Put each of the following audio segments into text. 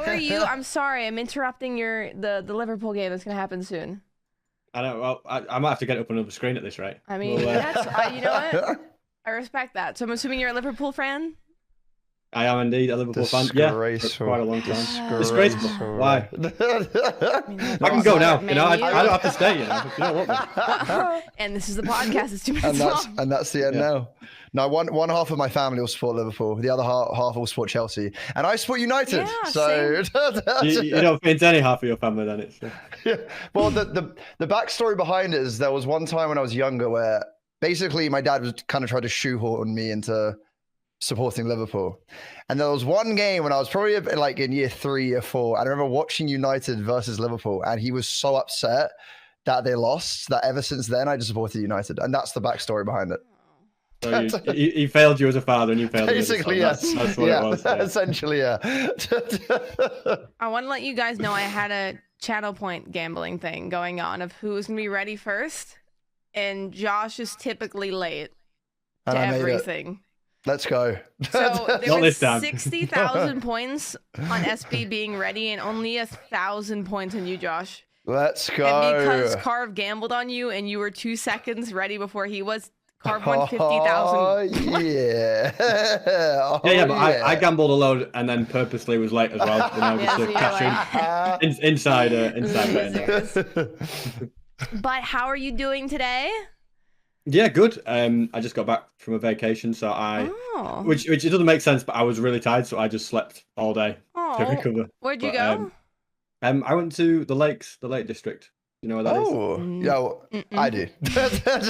are you? I'm sorry, I'm interrupting the Liverpool game that's gonna happen soon. I know. Well, I might have to get up on another screen at this rate. I mean, that's you know what? I respect that. So I'm assuming you're a Liverpool fan. I am indeed a Liverpool fan. Yeah, for quite a long time. Disgraceful. Why? I can go now. You know, I don't have to stay. You know, if you don't want me. And this is the podcast. It's 2 minutes long. And that's the end now. No, one half of my family will support Liverpool. The other half will support Chelsea, and I support United. Yeah, so you don't fit into any half of your family, then it's. Yeah. Well, the backstory behind it is there was one time when I was younger where basically my dad was kind of trying to shoehorn me into supporting Liverpool, and there was one game when I was probably like in year 3, year 4, and I remember watching United versus Liverpool, and he was so upset that they lost that ever since then I just supported United, and that's the backstory behind it. So he failed you as a father, and you failed basically, him as a son. That's what it was. Yeah. Essentially, yeah. I want to let you guys know I had a channel point gambling thing going on of who's gonna be ready first, and Josh is typically late to everything. Let's go. So there was 60,000 points on SB being ready, and only 1,000 points on you, Josh. Let's go. And because Carve gambled on you, and you were 2 seconds ready before he was. Carve won 50,000. Oh, yeah. But I gambled a load and then purposely was late as well. You know, just to cash in. Inside betting. But how are you doing today? Yeah, good. I just got back from a vacation, so which it doesn't make sense, but I was really tired, so I just slept all day to recover. Where'd you go? I went to the lakes, the Lake District. You know where that is? Oh, yeah, well, I do.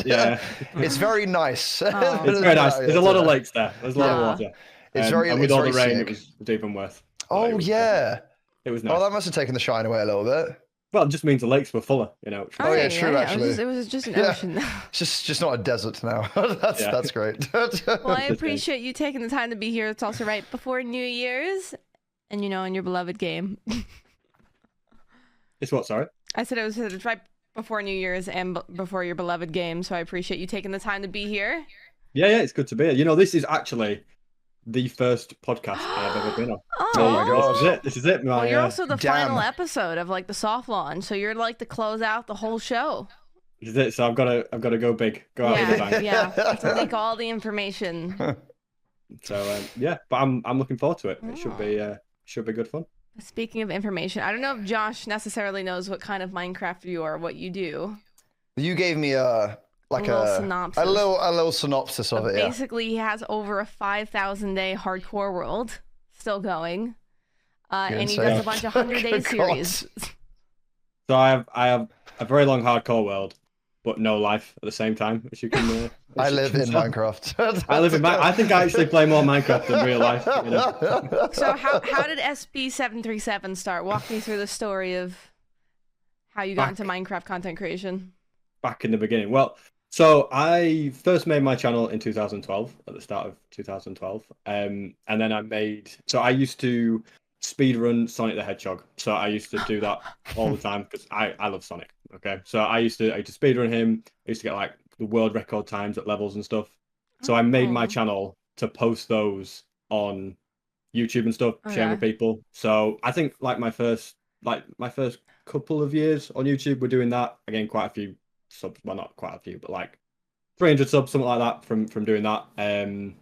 Yeah. It's very nice. Oh. It's very nice. There's a lot of lakes there. There's a lot of water. It's very and with all the rain, sick. it was even worse. Oh, yeah. It was nice. Oh, that must have taken the shine away a little bit. Well, it just means the lakes were fuller, you know. Oh, yeah, true, actually. It was just an ocean. It's just not a desert now. That's great. Well, I appreciate you taking the time to be here. It's also right before New Year's, and you know, in your beloved game. It's what, sorry? I said it's right before New Year's and before your beloved game, so I appreciate you taking the time to be here. Yeah, it's good to be here. You know, this is actually the first podcast I've ever been on. Oh my God. This is it. Well, you're also the final episode of like the soft launch, so you're like to close out the whole show. This is it. So I've got to go big, go out with a bang. Yeah, to leak all the information. So but I'm looking forward to it. It should be good fun. Speaking of information, I don't know if Josh necessarily knows what kind of Minecraft you are, what you do. You gave me a synopsis. a little synopsis of it. Basically, he has over a 5,000-day hardcore world still going, and he does a bunch of 100-day series. So I have a very long hardcore world, but no life at the same time, as you can. I live in Minecraft. I think I actually play more Minecraft than real life. You know? So how did SB737 start? Walk me through the story of how you got into Minecraft content creation. Back in the beginning. Well, so I first made my channel in 2012, at the start of 2012. And then I used to speedrun Sonic the Hedgehog. So I used to do that all the time because I love Sonic. Okay. So I used to speedrun him. I used to get like the world record times at levels and stuff. So I made my channel to post those on YouTube and stuff, sharing with people. So I think like my first couple of years on YouTube, we're doing that. I gained quite a few subs. Well, not quite a few, but like 300 subs, something like that from doing that. And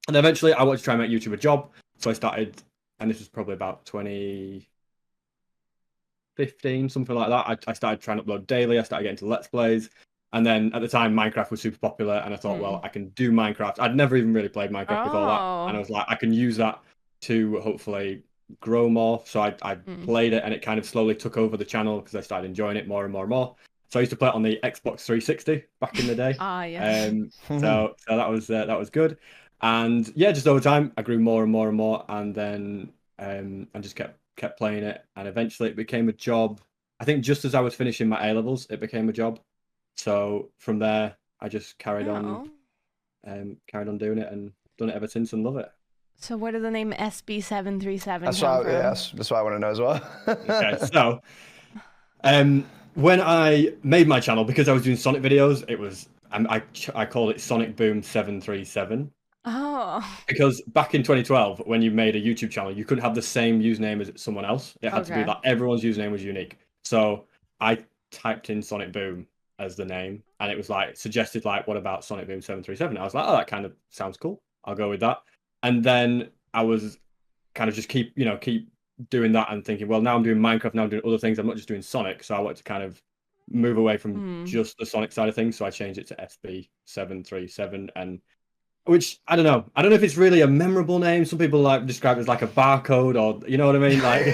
eventually I wanted to try and make YouTube a job. So I started, and this was probably about 2015, something like that. I started trying to upload daily. I started getting to Let's Plays. And then at the time, Minecraft was super popular. And I thought, well, I can do Minecraft. I'd never even really played Minecraft before that. And I was like, I can use that to hopefully grow more. So I played it, and it kind of slowly took over the channel because I started enjoying it more and more and more. So I used to play it on the Xbox 360 back in the day. So that was good. And yeah, just over time, I grew more and more and more. And then I just kept playing it. And eventually it became a job. I think just as I was finishing my A-levels, it became a job. So from there, I just carried on doing it and done it ever since and love it. So where did the name SB737 come that's what I want to know as well. Okay, so when I made my channel, because I was doing Sonic videos, it was I called it Sonic Boom 737. Oh. Because back in 2012, when you made a YouTube channel, you couldn't have the same username as someone else. It had to be that everyone's username was unique. So I typed in Sonic Boom as the name, and it was like suggested like, what about Sonic Boom 737? I was like, oh, that kind of sounds cool. I'll go with that. And then I was kind of just keep doing that and thinking, well, now I'm doing Minecraft, now I'm doing other things. I'm not just doing Sonic. So I wanted to kind of move away from just the Sonic side of things. So I changed it to SB737, and which I don't know. I don't know if it's really a memorable name. Some people like describe it as like a barcode, or you know what I mean. Like,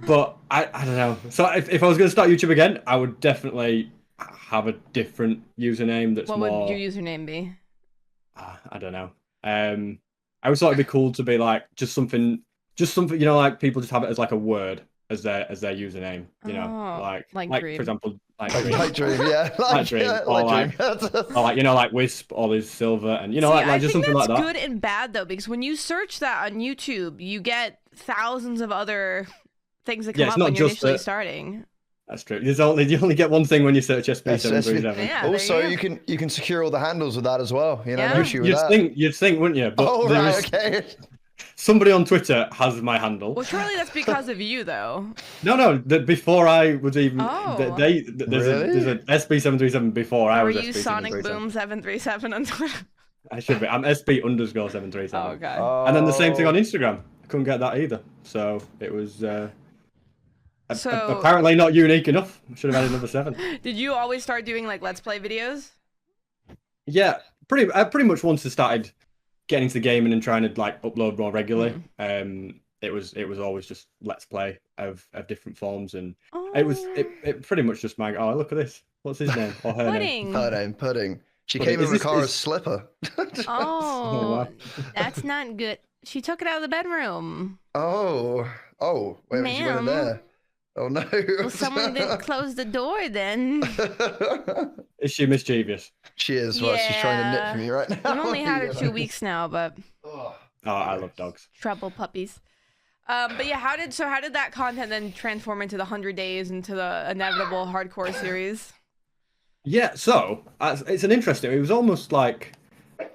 but I don't know. So if I was going to start YouTube again, I would definitely have a different username. That's what more. What would your username be? I don't know. I always thought it'd be cool to be like just something. You know, like people just have it as like a word as their username. You know, like for example. Like Dream, yeah. Like Dream. Or like, you know, like Wisp, or Liz Silver, and, you know, like just something like that. That's good and bad, though, because when you search that on YouTube, you get thousands of other things that come up when you're initially starting. That's true. You only get one thing when you search SB737. Yeah, also, you can secure all the handles with that as well. You know, no issue with that. You'd think, wouldn't you? But okay. Somebody on Twitter has my handle. Well, surely that's because of you, though. No. Before I was even, Really? There's an SB737 before I was. Were you Sonic Boom 737 on Twitter? I should be. I'm SB_737. Oh, okay. And then the same thing on Instagram. I couldn't get that either. So it was apparently not unique enough. I should have had another 7. Did you always start doing like Let's Play videos? Yeah, pretty much once I started getting into the gaming and trying to like upload more regularly. It was always just Let's Play of different forms, and it pretty much just my look at this. What's his name or her name? Pudding. She came in with Kara's slipper. Wow. That's not good. She took it out of the bedroom. Oh, wait, she went in there. Oh no. Well, someone didn't close the door then. Is she mischievous? She is. Well, she's trying to nip me right now. We've only had her 2 weeks now, but. Oh, I love dogs. Trouble puppies. But yeah, how did that content then transform into the 100 days, into the inevitable hardcore series? Yeah, so it's an interesting. It was almost like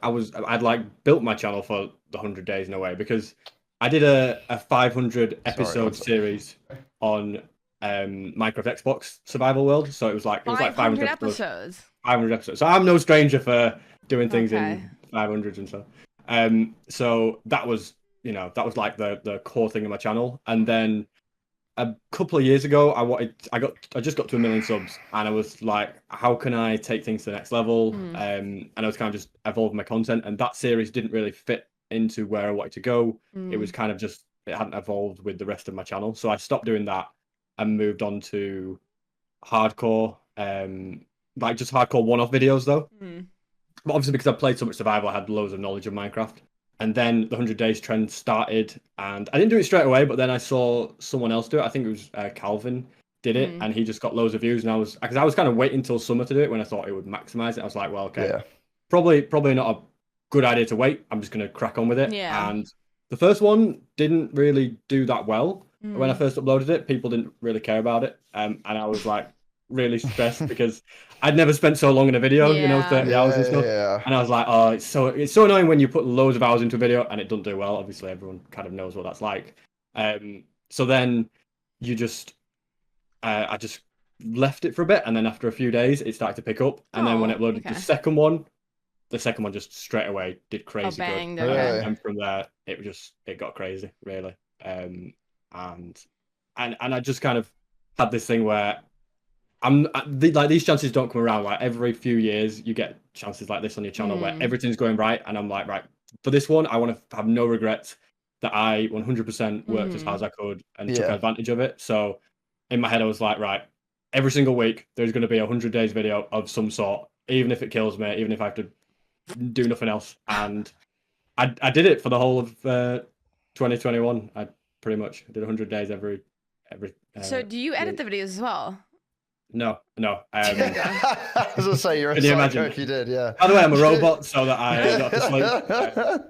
I'd like built my channel for the 100 days in a way, because I did a 500 episode series on Minecraft Xbox Survival World. So it was like 500 episodes. 500 episodes. So I'm no stranger for doing things in 500s and so. So that was like the core thing of my channel. And then a couple of years ago, I just got to 1 million subs, and I was like, how can I take things to the next level? And I was kind of just evolving my content, and that series didn't really fit into where I wanted to go. It was kind of just, it hadn't evolved with the rest of my channel. So I stopped doing that and moved on to hardcore, like just hardcore one-off videos though. But obviously because I played so much survival, I had loads of knowledge of Minecraft. And then the 100 days trend started, and I didn't do it straight away, but then I saw someone else do it. I think it was Calvin did it, and he just got loads of views. And I was kind of waiting until summer to do it when I thought it would maximize it. I was like, well, okay, probably not a good idea to wait. I'm just going to crack on with it. Yeah. And the first one didn't really do that well. When I first uploaded it, people didn't really care about it. And I was like really stressed because I'd never spent so long in a video, 30 hours and stuff. Yeah. And I was like, oh, it's so annoying when you put loads of hours into a video and it doesn't do well. Obviously, everyone kind of knows what that's like. So then you just, I just left it for a bit. And then after a few days, it started to pick up. And then when I uploaded the second one just straight away did crazy good. And from there, it got crazy, really. And I just kind of had this thing where like these chances don't come around. Like every few years, you get chances like this on your channel where everything's going right, and I'm like, right, for this one, I want to have no regrets that I 100% worked as hard as I could and took advantage of it. So in my head, I was like, right, every single week there's going to be a 100 days video of some sort, even if it kills me, even if I have to do nothing else. And I did it for the whole of 2021. I pretty much did 100 days every. So do you edit the videos as well? No. I was gonna say you're a psycho if you did, yeah. By the way, I'm a robot, so that I got to sleep.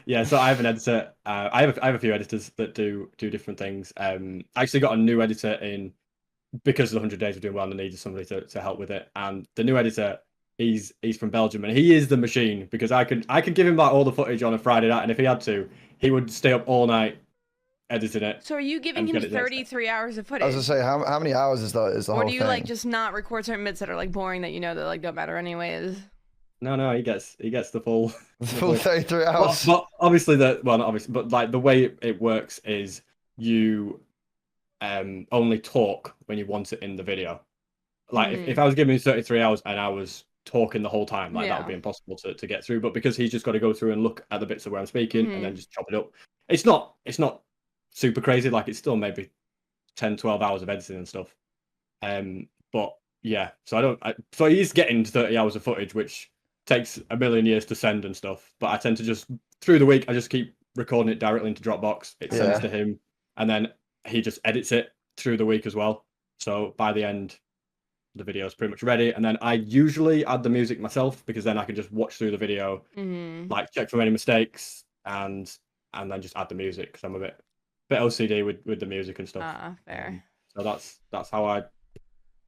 Yeah, so I have an editor. I have a few editors that do different things. I actually got a new editor in because the 100 days were doing well, and I needed somebody to help with it. And the new editor he's from Belgium, and he is the machine because I could give him like all the footage on a Friday night, and if he had to, he would stay up all night editing it. So are you giving him 33 hours of footage? I was gonna say, how many hours is the whole thing? Or do you like just not record certain bits that are like boring that that like don't matter anyways? No, he gets the full 33 hours. But obviously not obviously, but like the way it works is you only talk when you want it in the video. Like if I was giving him 33 hours and I was talking the whole time, like that would be impossible to get through. But because he's just got to go through and look at the bits of where I'm speaking and then just chop it up. It's not super crazy. Like it's still maybe 10-12 hours of editing and stuff. But yeah, so so he's getting 30 hours of footage, which takes a million years to send and stuff. But I tend to just through the week I just keep recording it directly into Dropbox. It sends to him, and then he just edits it through the week as well. So by the end, the video is pretty much ready, and then I usually add the music myself because then I can just watch through the video, like check for any mistakes, and then just add the music because I'm a bit OCD with the music and stuff. Fair. So that's how I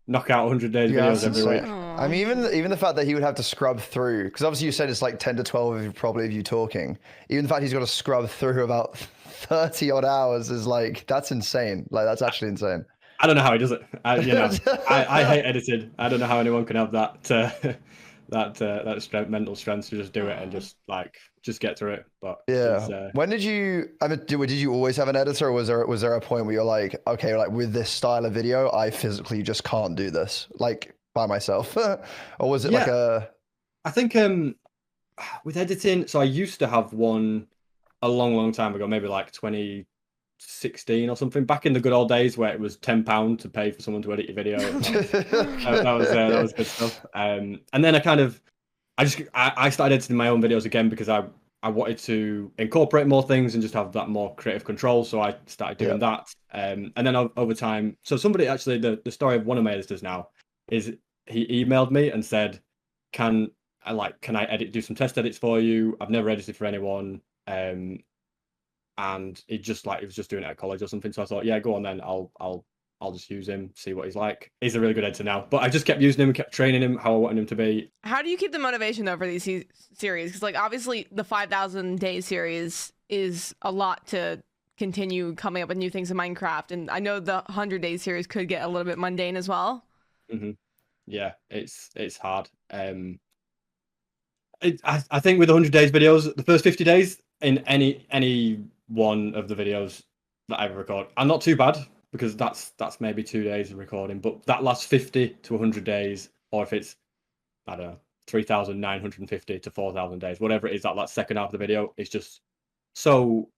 knock out 100 days videos every week. I mean, even the fact that he would have to scrub through, because obviously you said it's like 10 to 12 probably of you talking. Even the fact he's got to scrub through about 30 odd hours is like, that's insane. Like that's actually insane. I don't know how he does it. I hate editing. I don't know how anyone can have that mental strength to just do it and just get through it. But when did you? I mean, did you always have an editor, or was there a point where you're like, okay, like with this style of video, I physically just can't do this like by myself, or was it like a? I think with editing, so I used to have one a long time ago, maybe like 2016 or something, back in the good old days where it was £10 to pay for someone to edit your video. that was good stuff. And then I started editing my own videos again because I wanted to incorporate more things and just have that more creative control. So I started doing that. And then over time, so somebody actually, the story of one of my editors now is he emailed me and said, can I do some test edits for you? I've never edited for anyone. And he was just doing it at college or something. So I thought, yeah, go on then. I'll just use him, see what he's like. He's a really good editor now. But I just kept using him, kept training him how I wanted him to be. How do you keep the motivation though for these series? Because like obviously the 5,000 day series is a lot to continue coming up with new things in Minecraft, and I know the 100 day series could get a little bit mundane as well. Yeah, it's hard. I think with 100 days videos, the first 50 days in any one of the videos that I ever record, I'm not too bad because that's maybe 2 days of recording. But that last 50 to 100 days, or if it's, I don't know, 3,950 to 4,000 days, whatever it is, that second half of the video is just so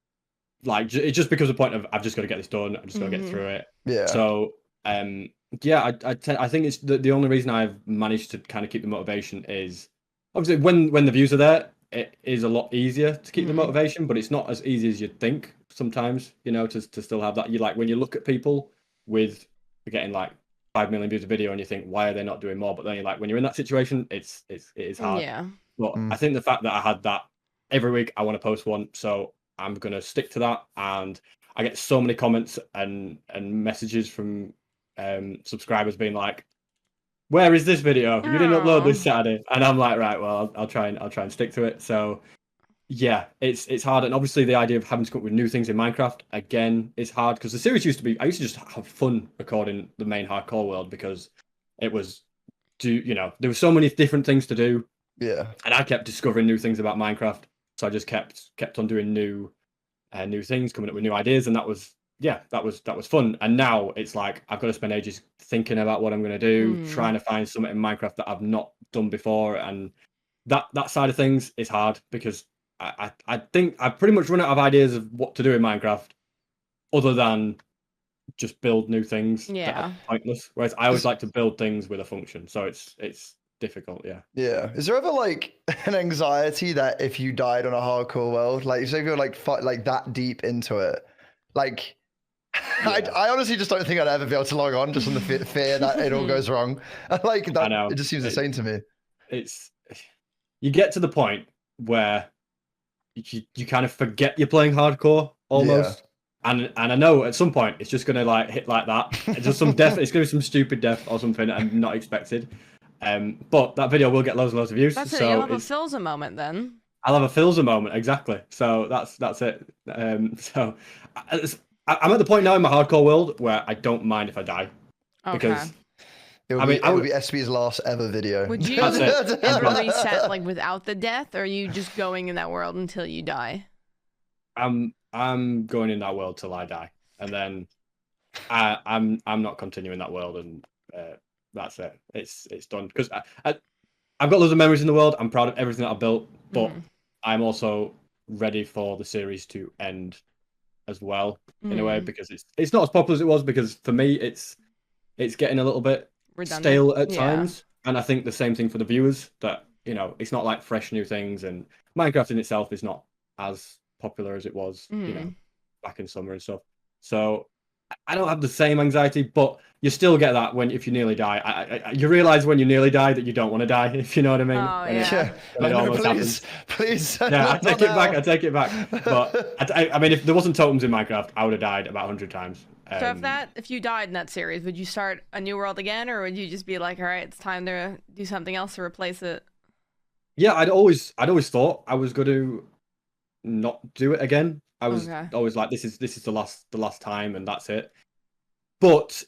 like it just becomes a point of I've just got to get this done. I'm just got to get through it. Yeah. So yeah, I think it's the only reason I've managed to kind of keep the motivation is obviously when the views are there, it is a lot easier to keep the motivation, but it's not as easy as you'd think sometimes, to still have that. You like when you look at people with getting like 5 million views a video and you think, why are they not doing more? But then you're like, when you're in that situation, it is hard. Yeah. But I think the fact that I had that every week, I want to post one. So I'm going to stick to that. And I get so many comments and messages from subscribers being like, where is this video? You didn't upload this Saturday. And I'm like, right, well, I'll try and stick to it. So yeah, it's hard. And obviously the idea of having to come up with new things in Minecraft, again, is hard because the series I used to just have fun recording the main hardcore world because it was, there were so many different things to do. Yeah. And I kept discovering new things about Minecraft. So I just kept on doing new things, coming up with new ideas. And that was fun. And now it's like, I've got to spend ages thinking about what I'm going to do, trying to find something in Minecraft that I've not done before. And that side of things is hard because I think I've pretty much run out of ideas of what to do in Minecraft other than just build new things that are pointless. Whereas I always like to build things with a function. So it's difficult, yeah. Yeah. Is there ever like an anxiety that if you died on a hardcore world, like if you're like that deep into it, like I honestly just don't think I'd ever be able to log on just on the fear that it all goes wrong. Like that, I know. It just seems insane to me. You get to the point where you kind of forget you're playing hardcore almost. Yeah. And I know at some point it's just gonna like hit like that. It's just some death. It's gonna be some stupid death or something and not expected. But that video will get loads and loads of views. That's it. So You'll have a Philza moment then. I'll have a Philza moment, exactly. So that's it. So I'm at the point now in my hardcore world where I don't mind if I die. Okay. Because it would be SB's last ever video. Would you ever reset like without the death, or are you just going in that world until you die? I'm going in that world till I die, and then I'm not continuing that world, and that's it. It's done because I've got loads of memories in the world. I'm proud of everything that I built, but I'm also ready for the series to end as well in a way, because it's not as popular as it was, because for me it's getting a little bit redundant, stale at times, and I think the same thing for the viewers, that it's not like fresh new things, and Minecraft in itself is not as popular as it was back in summer and stuff. So I don't have the same anxiety, but you still get that if you nearly die. You realize when you nearly die that you don't want to die, if you know what I mean. Oh, yeah. Please. Yeah, I take it back. But I mean, if there wasn't totems in Minecraft, I would have died about 100 times. So if you died in that series, would you start a new world again, or would you just be like, all right, it's time to do something else to replace it? Yeah, I'd always thought I was going to not do it again. I was always like, this is the last time, and that's it. But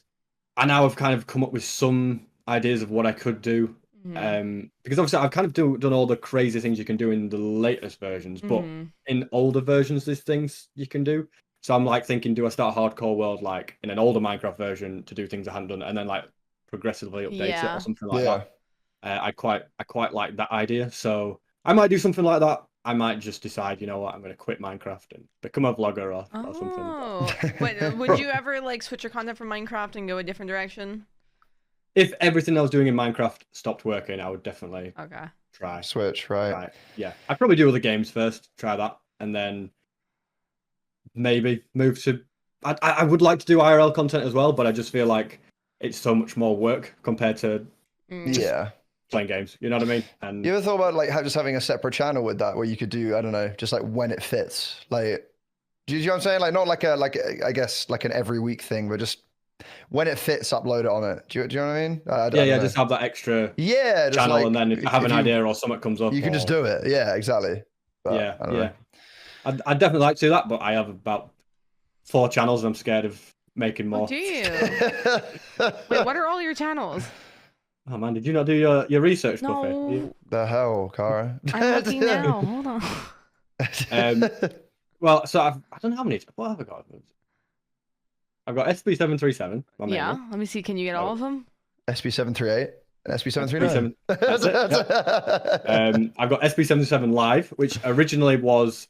I now have kind of come up with some ideas of what I could do, because obviously I've kind of done all the crazy things you can do in the latest versions, but in older versions there's things you can do. So I'm like thinking, do I start a hardcore world like in an older Minecraft version to do things I hadn't done, and then like progressively update it or something like that? I quite like that idea. So I might do something like that. I might just decide, you know what, I'm going to quit Minecraft and become a vlogger or something. But would you ever like switch your content from Minecraft and go a different direction? If everything I was doing in Minecraft stopped working, I would definitely try. Switch, right? Yeah. I'd probably do other games first, try that, and then maybe move to... I would like to do IRL content as well, but I just feel like it's so much more work compared to playing games, you know what I mean? And you ever thought about like just having a separate channel with that, where you could do, I don't know, just like when it fits, like, do you know what I'm saying? Like not like I guess like an every week thing, but just when it fits, upload it on it. Do you know what I mean? I don't know. Just have that extra channel, like, and then if you have an idea or something comes up, you can just do it. Yeah, exactly. But, I'd definitely like to do that, but I have about 4 channels and I'm scared of making more. Oh, do you? Wait, what are all your channels? Oh man, did you not do your research, Puffy? No. The hell, Cara? I'm looking now. Hold on. Well, so I don't know how many. What have I got? I've got SB737. Yeah, let me see. Can you get all of them? SB738 and SB739. That's it. I've got SB737 Live, which originally was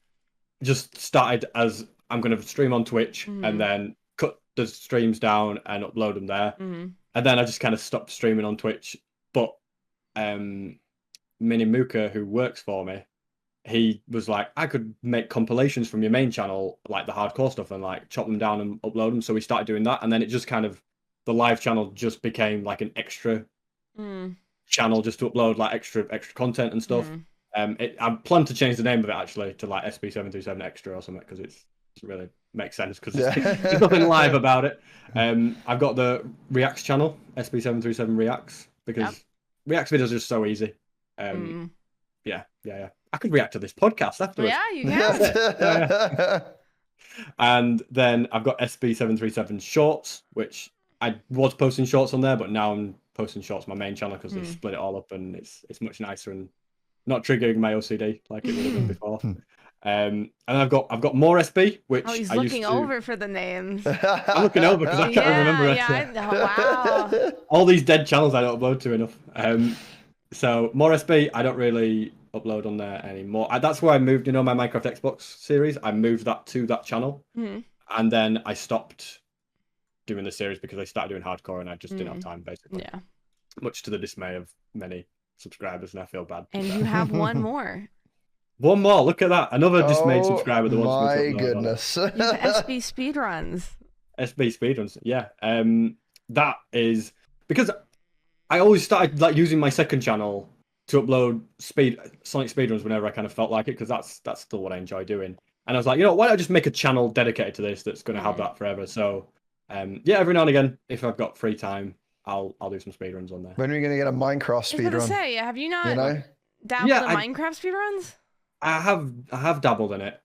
just started as I'm going to stream on Twitch and then cut the streams down and upload them there. And then I just kind of stopped streaming on Twitch. But Mini Mooka, who works for me, he was like, I could make compilations from your main channel, like the hardcore stuff, and like chop them down and upload them. So we started doing that. And then it just kind of, the live channel just became like an extra channel just to upload like extra content and stuff. I plan to change the name of it actually to like SB737 Extra or something, because it doesn't really make sense because there's nothing live about it. I've got the Reacts channel, SB737 Reacts, because Reacts videos are just so easy. Yeah. I could react to this podcast afterwards. Yeah, you can. And then I've got SB737 Shorts, which I was posting shorts on there, but now I'm posting shorts on my main channel because they've split it all up and it's much nicer and not triggering my OCD like it would have been before. And I've got more SB, which he's I looking over for the names. I'm looking over because I can't remember it. Wow. All these dead channels I don't upload to enough. So more SB, I don't really upload on there anymore. That's where I moved, my Minecraft Xbox series. I moved that to that channel, and then I stopped doing the series because I started doing hardcore and I just didn't have time, basically. Yeah. Much to the dismay of many subscribers, and I feel bad. And you have one more. One more. Look at that. Another dismayed subscriber that wants me to upload. My goodness. SB speedruns. SB speedruns. Yeah. That is because I always started like using my second channel to upload Sonic speedruns whenever I kind of felt like it, because that's still what I enjoy doing. And I was like, why don't I just make a channel dedicated to this that's going to have that forever? So, every now and again, if I've got free time, I'll do some speedruns on there. When are you gonna get a Minecraft I was speedrun? gonna say, have you not You know? dabbled Yeah, in Minecraft speedruns? I have dabbled in it,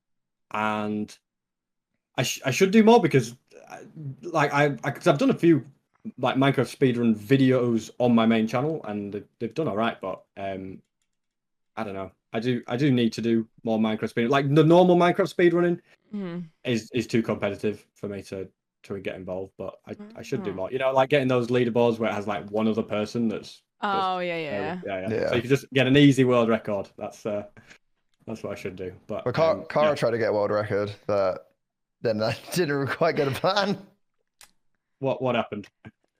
and I should do more because, like, cause I've done a few like Minecraft speedrun videos on my main channel, and they've done all right. But I don't know. I do need to do more Minecraft speedrun. Like the normal Minecraft speedrunning is too competitive for me to get involved. But I should do more. You know, like getting those leaderboards where it has like one other person that's. Oh yeah. So you can just get an easy world record. That's what I should do. But Kara tried to get a world record, but then that didn't quite go to plan. What happened?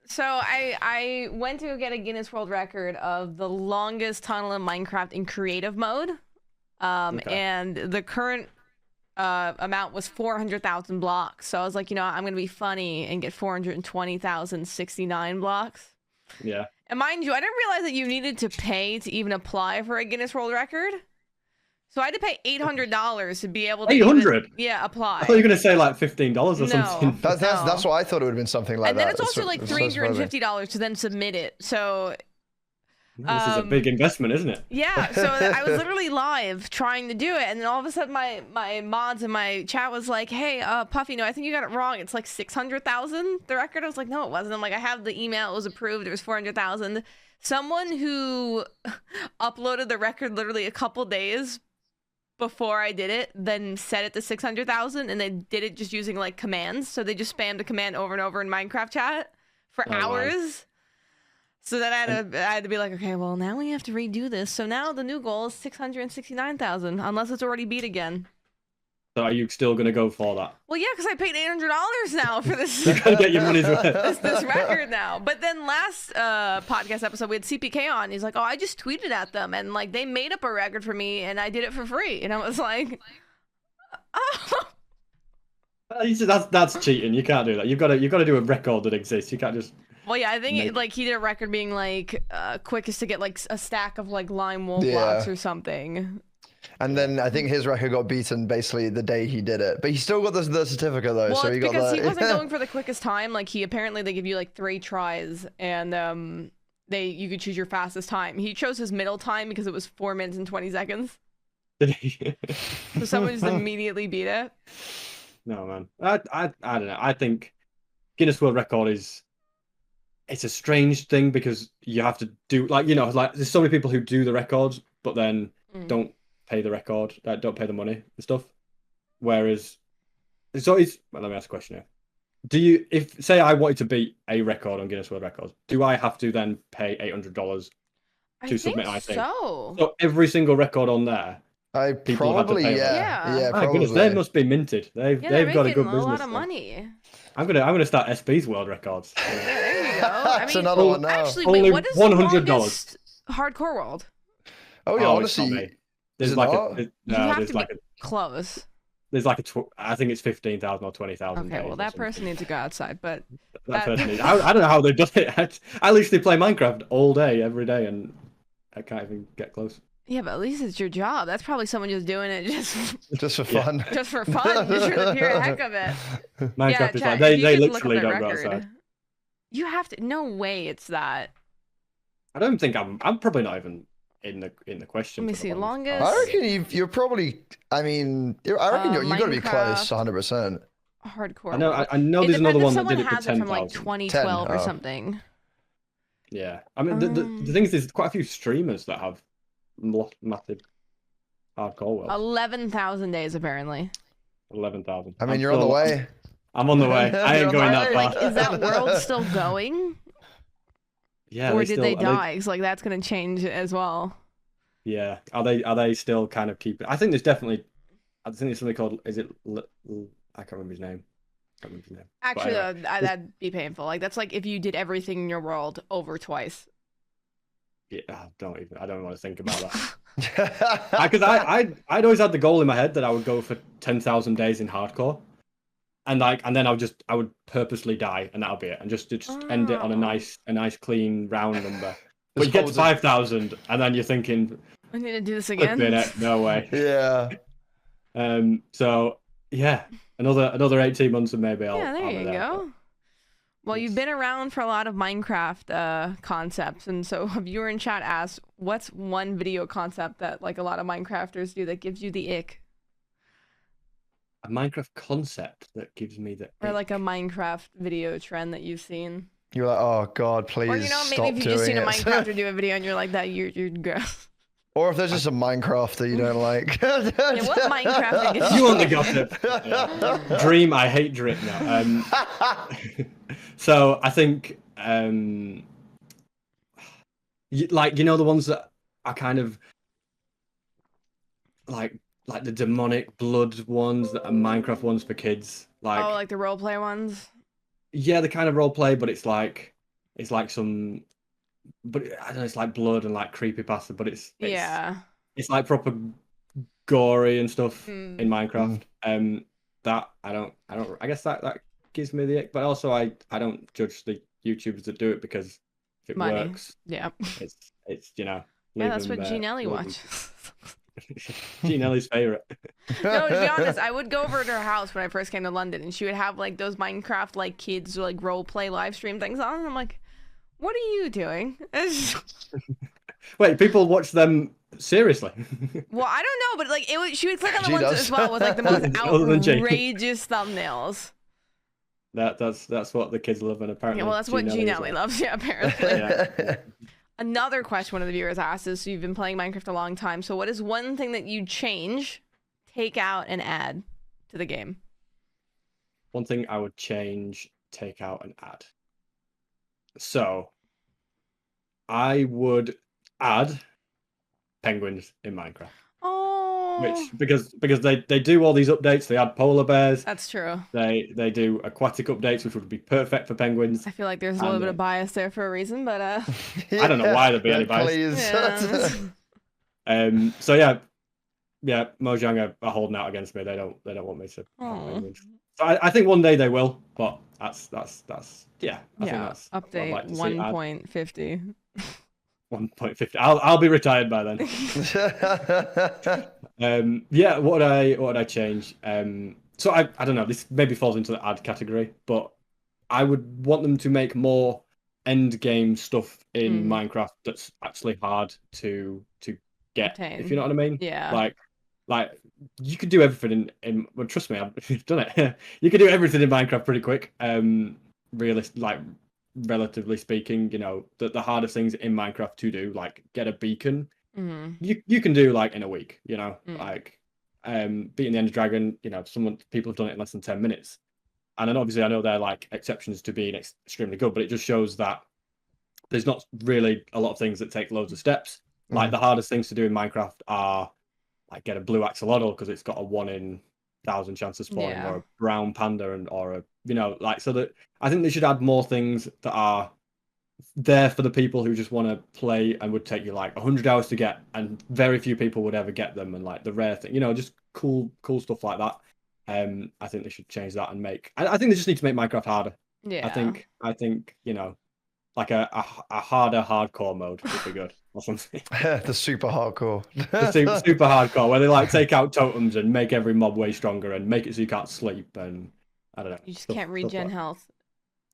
So I went to get a Guinness World Record of the longest tunnel in Minecraft in creative mode, and the current amount was 400,000 blocks. So I was like, you know, I'm gonna be funny and get 420,069 blocks. Yeah. And mind you, I didn't realize that you needed to pay to even apply for a Guinness World Record. So I had to pay $800 to be able to 800? apply. I thought you were gonna say like $15 or something. That's what I thought it would have been something like that. And then it's also like $350 to then submit it. So this is a big investment, isn't it? Yeah, so I was literally live trying to do it, and then all of a sudden my mods in my chat was like, hey, Puffy, no, I think you got it wrong. It's like 600,000, the record. I was like, no, it wasn't. I'm like, I have the email, it was approved, it was 400,000. Someone who uploaded the record literally a couple days before I did it, then set it to 600,000, and they did it just using like commands. So they just spammed a command over and over in Minecraft chat for hours. Wow. So then I had to be like, okay, well now we have to redo this. So now the new goal is 669,000, unless it's already beat again. So are you still gonna go for that? Well, yeah, because I paid $800 now for this. You gotta get your money's worth. this record now. But then last podcast episode we had CPK on. He's like, oh, I just tweeted at them and like they made up a record for me and I did it for free. And I was like, oh. That's cheating. You can't do that. You've got to do a record that exists. You can't just. Well, yeah, I think like he did a record being like quickest to get like a stack of like lime wool blocks or something. And then I think his record got beaten basically the day he did it, but he still got the certificate though. Well, so he got because that. he wasn't going for the quickest time. Like he apparently they give you like 3 tries, and you could choose your fastest time. He chose his middle time because it was 4 minutes and 20 seconds. So someone just immediately beat it. No man, I don't know. I think Guinness World Record it's a strange thing because you have to do like like there's so many people who do the records but then don't pay the record, don't pay the money and stuff. Whereas, well, let me ask a question here. Do you, if say I wanted to beat a record on Guinness World Records, do I have to then pay $800 to submit? I think so. So every single record on there, people probably have to pay yeah. My goodness, they must be minted. They've got a good business. A lot of money. I'm gonna start SB's World Records. Yeah, there you go. That's another one now. Actually, wait, what is the longest hardcore world? Oh yeah, honestly. There's like a close. There's like I think it's 15,000 or 20,000. Okay, well that person needs to go outside, but that person needs, I don't know how they've done it. I literally play Minecraft all day, every day, and I can't even get close. Yeah, but at least it's your job. That's probably someone just doing it just for fun. Just for fun, just for the pure heck of it. Minecraft is like they literally don't go outside. You have to. No way, it's that. I don't think I'm probably not even in the question. Let me see. Longest. I reckon you're probably. I mean, I reckon you're got to be close, 100%. Hardcore. I know. There's another one that did it for 10,000. From like 2012 or something. Yeah, I mean the thing is, there's quite a few streamers that have massive hardcore worlds. 11,000 days apparently. 11,000. I mean, you're on the way. I'm on the way. I ain't going that far. Like, is that world still going? Yeah. Or did they die? Because like that's gonna change as well. Yeah. Are they still kind of keeping? I think there's definitely. I think there's something called. Is it? I can't remember his name. Actually, anyway. That'd be painful. Like that's like if you did everything in your world over twice. Yeah. I don't want to think about that. Because I'd always had the goal in my head that I would go for 10,000 days in hardcore. And then I would purposely die, and that'll be it, and just end it on a nice clean round number. But you get to 5,000, and then you're thinking, I need to do this again. No way. Yeah. So yeah, another 18 months, and maybe I'll. Yeah, there you go. Well, you've been around for a lot of Minecraft concepts, and so a viewer in chat asked, what's one video concept that like a lot of Minecrafters do that gives you the ick? A Minecraft concept that gives me the Or ick. like a Minecraft video trend that you've seen. You're like, oh God, please. Or maybe stop if you've just seen a doing it. Minecrafter do a video and you're like that, you're gross. Or if there's just a Minecraft that you don't like. Yeah, what Minecraft gets You want the gossip? Yeah. Dream, I hate Drip now. So I think, like the ones that are kind of like the demonic blood ones that are Minecraft ones for kids. Like the roleplay ones. Yeah, the kind of roleplay, but it's like some. But I don't know, it's like blood and like creepypasta, but it's like proper gory and stuff in Minecraft. That I guess that gives me the ick, but also I don't judge the YouTubers that do it because if it works, it's that's what Gene Ellie watches. Gene Ellie's favorite. No, to be honest, I would go over to her house when I first came to London, and she would have like those Minecraft like kids like role play live stream things on, and I'm like, what are you doing? Wait, people watch them seriously? Well, I don't know, but like she would click on the ones as well with like the most outrageous thumbnails. That's what the kids love, and apparently. Yeah, well, that's what Gene Ellie loves. Yeah, apparently. Yeah. Another question one of the viewers asked is: so you've been playing Minecraft a long time. So what is one thing that you'd change, take out, and add to the game? One thing I would change, take out, and add. So, I would add penguins in Minecraft. Oh. Because they do all these updates. They add polar bears. That's true. They do aquatic updates, which would be perfect for penguins. I feel like there's a little bit of bias there for a reason, but I don't know why there'd be any bias. Yeah. So yeah, Mojang are holding out against me. They don't want me to. So I think one day they will, but that's yeah. I think that's update like 1.50. 1.50. I'll be retired by then. Yeah. What would I change? So I don't know. This maybe falls into the ad category, but I would want them to make more end game stuff in Minecraft that's actually hard to get. Obtain. If you know what I mean. Yeah. Like you could do everything in well, trust me, I've done it. You could do everything in Minecraft pretty quick. Relatively speaking, the hardest things in Minecraft to do, like get a beacon, you can do like in a week. Like beating the Ender Dragon. People have done it in less than 10 minutes. And then obviously I know they're like exceptions to being extremely good, but it just shows that there's not really a lot of things that take loads of steps. Like the hardest things to do in Minecraft are like get a blue axolotl because it's got a 1 in 1,000 chance of spawning, or a brown panda, or a so that I think they should add more things that are there for the people who just want to play and would take you like 100 hours to get, and very few people would ever get them, and like the rare thing, just cool stuff like that. I think they should change that and make. I think they just need to make Minecraft harder. Yeah. I think like a harder hardcore mode would be good, or something. The super hardcore. The super hardcore, where they like take out totems and make every mob way stronger and make it so you can't sleep, and I don't know. You just can't regen health.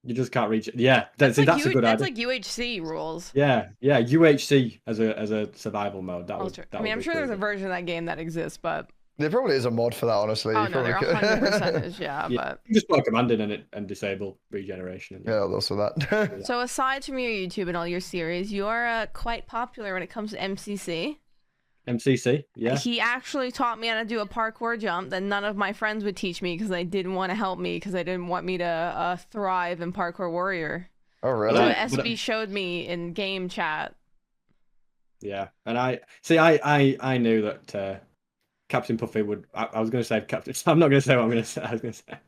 You just can't reach it. Yeah, that's a good idea. That's like UHC rules. Yeah, UHC as a survival mode. I'm sure there's a version of that game that exists, but there probably is a mod for that, honestly. Oh no, there 100% is, yeah. But you just put a command in it and disable regeneration. Yeah, also that. So aside from your YouTube and all your series, you are quite popular when it comes to MCC. MCC, yeah. He actually taught me how to do a parkour jump that none of my friends would teach me because they didn't want to help me because they didn't want me to thrive in Parkour Warrior. Oh, really? So SB showed me in game chat. Yeah, and I knew that Captain Puffy would. I was going to say Captain. I'm not going to say what I'm going to say. I was going to say.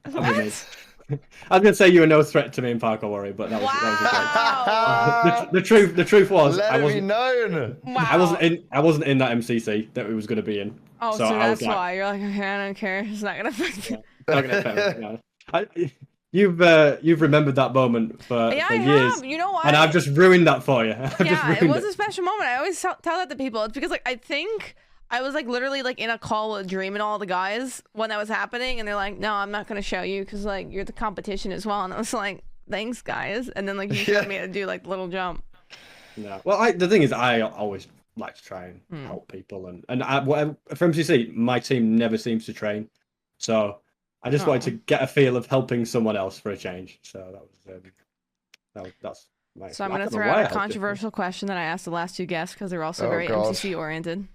I was going to say you were no threat to me in Parkour Warrior, but that was the truth. The truth was Let it be known. Wow. I wasn't in that MCC that it was going to be in. Oh, so that's why you're like, okay, I don't care. It's not going to affect me. Not going to affect me. You've remembered that moment for years. You know why? And I've just ruined that for you. It was a special moment. I always tell that to people. It's because like I think I was like literally like in a call with Dream and all the guys when that was happening, and they're like, "No, I'm not gonna show you because like you're the competition as well." And I was like, thanks guys, and then like you showed me how to do like the little jump. Yeah. Well, the thing is, I always like to try and help people, and whatever for MCC, my team never seems to train, so I just wanted to get a feel of helping someone else for a change. So that's my. So I'm going to throw out a controversial question that I asked the last two guests because they're also very MCC oriented.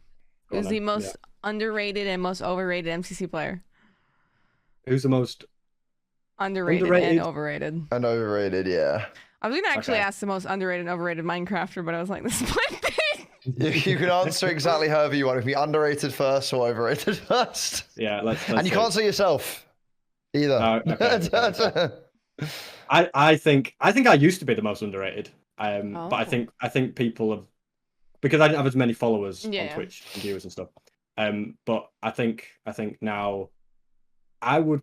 Who's the most underrated and most overrated MCC player? Who's the most underrated and overrated? And overrated, yeah. I was going to actually ask the most underrated and overrated Minecrafter, but I was like, this is my thing. You can answer exactly however you want. It can be underrated first or overrated first. Yeah, let's and you can't say yourself either. Okay. I think I used to be the most underrated. But I think people have, because I didn't have as many followers on Twitch and viewers and stuff. But I think now I would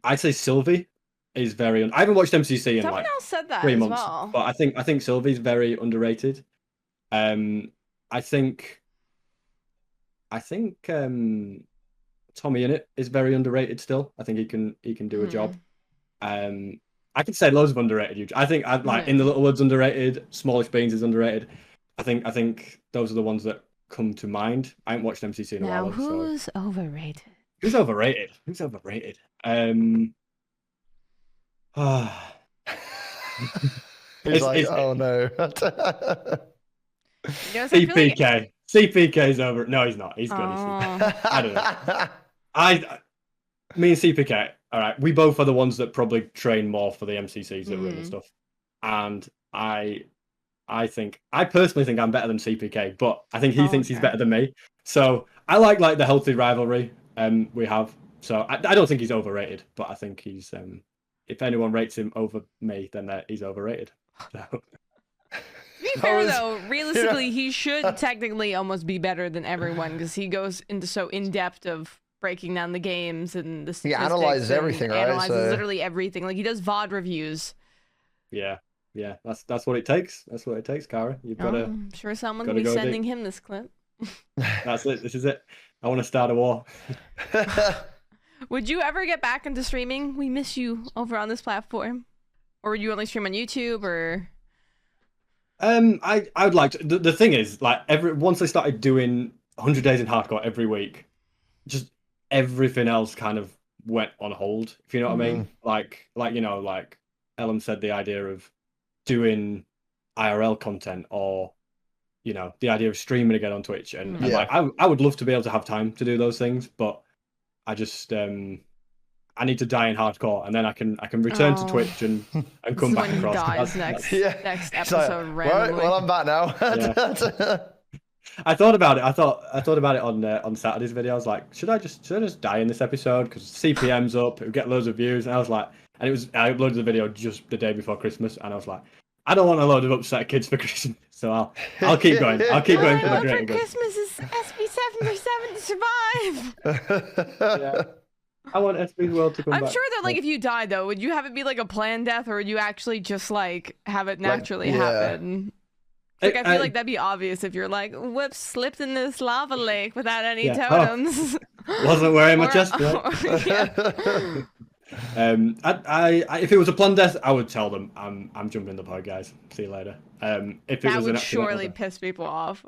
I'd say Sylvie is very. I haven't watched MCC in Someone else said that 3 months, well. but I think Sylvie's very underrated. I think Tommy Innit is very underrated still. I think he can do a job. I could say loads of underrated. I think like In the Little Woods underrated. Smallish Beans is underrated. I think those are the ones that come to mind. I haven't watched MCC in a while. Now who's overrated? Who's overrated? Who's overrated? He's like, oh no. CPK. CPK's over. No, he's not. He's good. I don't know. Me and CPK. All right, we both are the ones that probably train more for the MCCs that win and stuff. And I personally think I'm better than CPK, but I think he thinks he's better than me. So I like the healthy rivalry we have. So I don't think he's overrated, but I think he's if anyone rates him over me, then he's overrated. So. To be fair though, realistically, he should technically almost be better than everyone because he goes into so in depth of breaking down the games and the statistics. He analyzes everything, right? Analyzes literally everything. Like he does VOD reviews. Yeah, that's what it takes. That's what it takes, Kara. You've got to. I'm sure someone will be sending him this clip. That's it. This is it. I want to start a war. Would you ever get back into streaming? We miss you over on this platform. Or would you only stream on YouTube or? I would like to. The thing is, like once I started doing 100 days in hardcore every week, just everything else kind of went on hold. If you know what I mean, like Ellum said, the idea of doing IRL content or the idea of streaming again on Twitch, and like I would love to be able to have time to do those things, but I just I need to die in hardcore, and then I can return to Twitch and come back across. Dies next episode randomly. Well, I'm back now. I thought about it. I thought about it on Saturday's video. I was like, should I just die in this episode because CPM's up, it'll get loads of views, and I uploaded the video just the day before Christmas, and I was like, I don't want a load of upset kids for Christmas, so I'll keep going. I'll keep going for the greater good. Christmas is SB737 to survive. Yeah. I want SB's world to come back. I'm sure that if you die though, would you have it be like a planned death, or would you actually just like have it naturally happen? I feel like that'd be obvious if you're like, whoops, slipped in this lava lake without any totems. Wasn't wearing my chest plate. If it was a planned death, I would tell them I'm jumping the pod, guys. See you later. If it was would surely piss people off.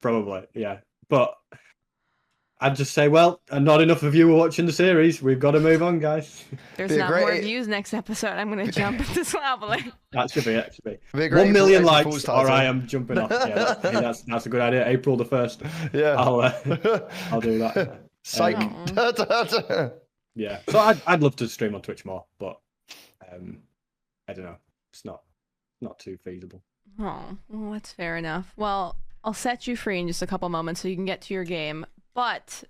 Probably, yeah. But I'd just say, well, not enough of you were watching the series. We've got to move on, guys. There's not more views next episode. I'm going to jump in this lava lake. That should be it. 1 million likes, or I am jumping off. Yeah, that's a good idea. April the 1st. Yeah. I'll do that. Psych. Yeah. So I'd love to stream on Twitch more, but I don't know. It's not too feasible. Oh, well, that's fair enough. Well, I'll set you free in just a couple moments so you can get to your game. But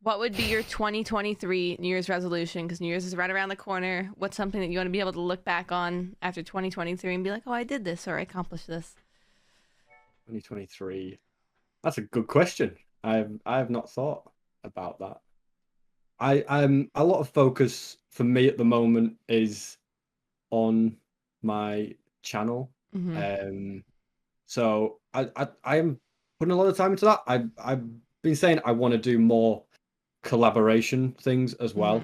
what would be your 2023 New Year's resolution? Because New Year's is right around the corner. What's something that you want to be able to look back on after 2023 and be like, oh, I did this or I accomplished this? 2023. That's a good question. I have not thought about that. A lot of focus for me at the moment is on my channel. So I am putting a lot of time into that. I've been saying I want to do more collaboration things as well.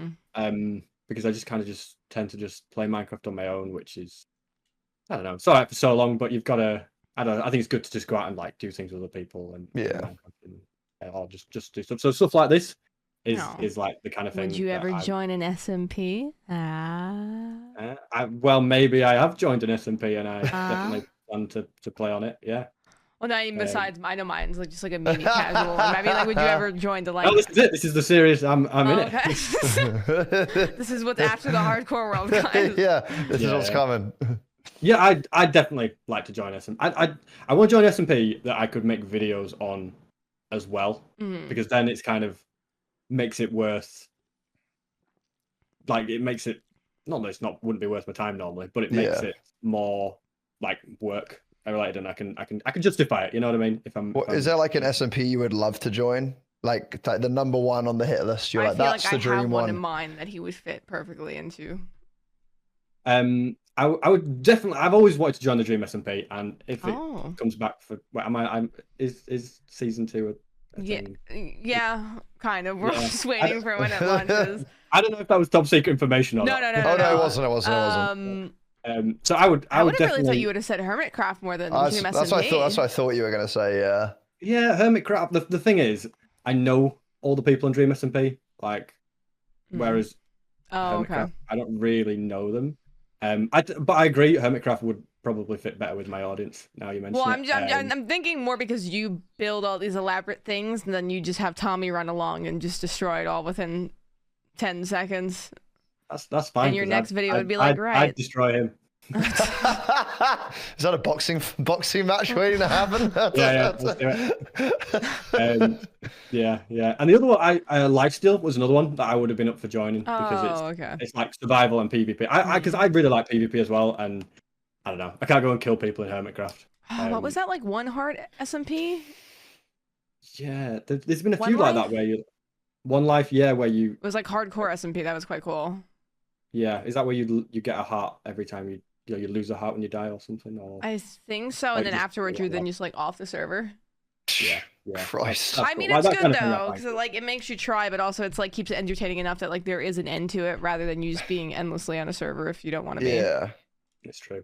because I just kind of just tend to just play Minecraft on my own, which is, I don't know, it's all right for so long, but you've got to, I think it's good to just go out and like do things with other people and or just do stuff. So stuff like this is like the kind of thing. Would you ever join an SMP? Well, maybe I have joined an SMP and I definitely plan to play on it. Yeah. Well, not even besides, I know mine's like just like a mini casual. I mean, like, would you ever join the like? Oh, this is it. This is the serious. I'm in it. This is what's after the hardcore world, guys. Yeah, this is what's coming. Yeah, I'd definitely like to join SMP. I want to join SMP that I could make videos on as well, because then it's kind of makes it worth. Like it makes it not that wouldn't be worth my time normally, but it makes it more like work related, and I can justify it. You know what I mean? Is there like an SMP you would love to join? Like the number one on the hit list? You're like, that's the dream one. I have one in mind that he would fit perfectly into. I would definitely. I've always wanted to join the Dream SMP, and if it comes back for, is season 2? Yeah, kind of. We're just waiting for when it launches. I don't know if that was top secret information or not. No, it wasn't. It wasn't. So I would really definitely thought you would have said Hermitcraft more than Dream SMP. That's what I thought you were gonna say. Yeah. Yeah, Hermitcraft. The thing is, I know all the people in Dream SMP, like, whereas Hermitcraft, I don't really know them. But I agree, Hermitcraft would probably fit better with my audience. Now you mention it. I'm thinking more because you build all these elaborate things, and then you just have Tommy run along and just destroy it all within 10 seconds. That's fine. And your next video would be like, I'd destroy him. Is that a boxing match waiting to happen? Yeah, let's do it. Yeah. And the other one, Lifesteal was another one that I would have been up for joining because it's like survival and PvP. Because I really like PvP as well, and I don't know, I can't go and kill people in Hermitcraft. What was that, like One Heart SMP? Yeah, there's been a few like that where you One Life, where you. It was like hardcore SMP. That was quite cool. Yeah, is that where you get a heart every time you lose a heart when you die or something? Or I think so, and then afterwards you're then just like off the server. Yeah. Christ. I mean, it's good though, because like it makes you try, but also it's like keeps it entertaining enough that like there is an end to it, rather than you just being endlessly on a server if you don't want to be. Yeah, it's true.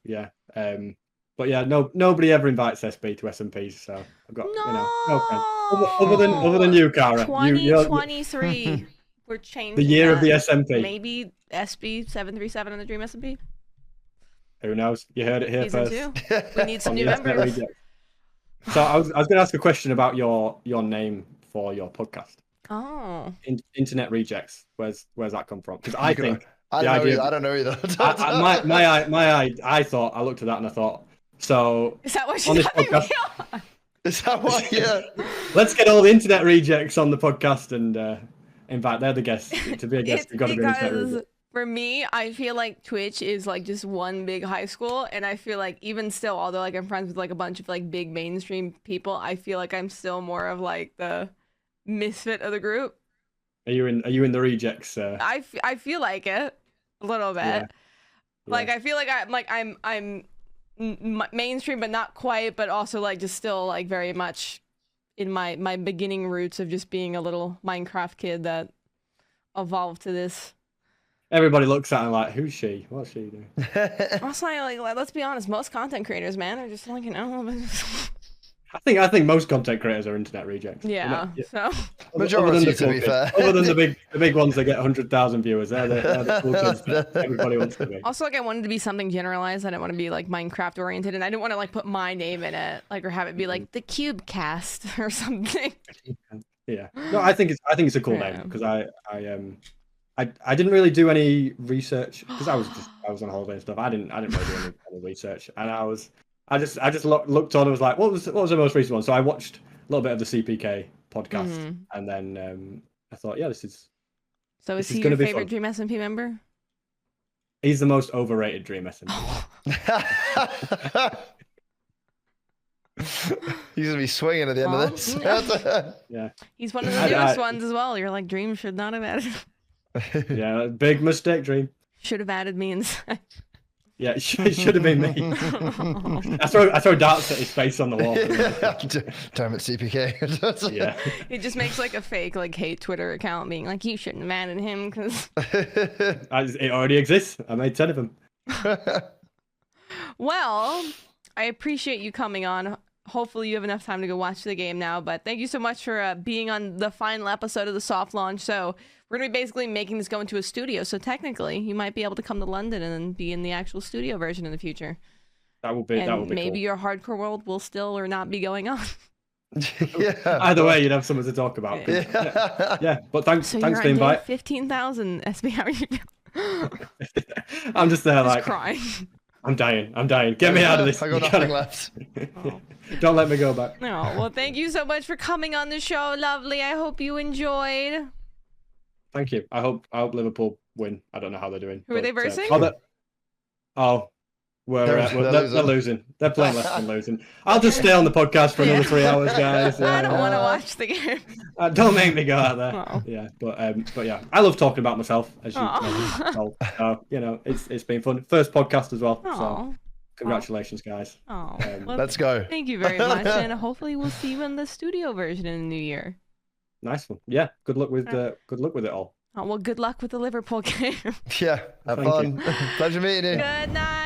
Yeah. But yeah, nobody ever invites SB to SMPs, so I've got other than you, Cara. 2023. We're changing the year of the SMP. Maybe SB737 on the Dream SMP. Who knows? You heard it here first. We need some new members. So I was going to ask a question about your name for your podcast. Oh. Internet Rejects. Where's that come from? Because I think I don't know either. I thought, I looked at that and I thought, so is that what you got me on? Is that what? Yeah. Let's get all the Internet Rejects on the podcast and invite they're the guests. To be a guest, you've got to be an Internet Reject. For me, I feel like Twitch is like just one big high school, and I feel like even still, although like I'm friends with like a bunch of like big mainstream people, I feel like I'm still more of like the misfit of the group. Are you in the rejects? I feel like it a little bit. Yeah. Like I feel like I'm mainstream, but not quite, but also like just still like very much in my beginning roots of just being a little Minecraft kid that evolved to this. Everybody looks at her like, who's she? What's she doing? Also, like, let's be honest, most content creators, man, are just like, I think most content creators are Internet Rejects. Yeah. So majority, to be fair. Other than the big ones that get 100,000 viewers, they're the cool kids that everybody wants to be. Also, like, I wanted to be something generalized. I didn't want to be like Minecraft oriented, and I didn't want to like put my name in it, like, or have it be like the Cube Cast or something. Yeah. No, I think it's a cool name because I didn't really do any research because I was on holiday and stuff. I didn't really do any research, and I just looked on and was like, what was the most recent one? So I watched a little bit of the CPK podcast, and then I thought, yeah, this is. So is he your favorite Dream SMP member? He's the most overrated Dream SMP. He's gonna be swinging at the end of this. Yeah. He's one of the newest ones as well. You're like, Dream should not have added. Yeah, big mistake, Dream. Should have added me inside. Yeah, it should have been me. I throw darts at his face on the wall. Damn it, CPK. Yeah. He just makes like a fake like hate Twitter account being like, you shouldn't have mad at him because It already exists. I made 10 of them. Well, I appreciate you coming on. Hopefully you have enough time to go watch the game now, but thank you so much for being on the final episode of the soft launch. So we're going to be basically making this go into a studio. So technically you might be able to come to London and then be in the actual studio version in the future. That would be maybe cool. your hardcore world will still or not be going on. Yeah. Either way, you'd have something to talk about. Yeah. But thanks for the invite. 15,000 SB. How are you feeling? I'm just there like crying. I'm dying. Get me out of this. I got nothing left. Oh. Don't let me go back. No, well, thank you so much for coming on the show. Lovely. I hope you enjoyed. Thank you. I hope Liverpool win. I don't know how they're doing. Who are they versing? They're losing. They're playing less than losing. I'll just stay on the podcast for another 3 hours, guys. I don't want to watch the game. Don't make me go out there. Oh. Yeah, but yeah, I love talking about myself, as you know. So, you know, it's been fun. First podcast as well. So congratulations, guys. Oh, well, let's go. Thank you very much, and hopefully we'll see you in the studio version in the new year. Nice one. Yeah. Good luck with it all. Oh, well, good luck with the Liverpool game. Yeah. Have fun. Pleasure meeting you. Good night.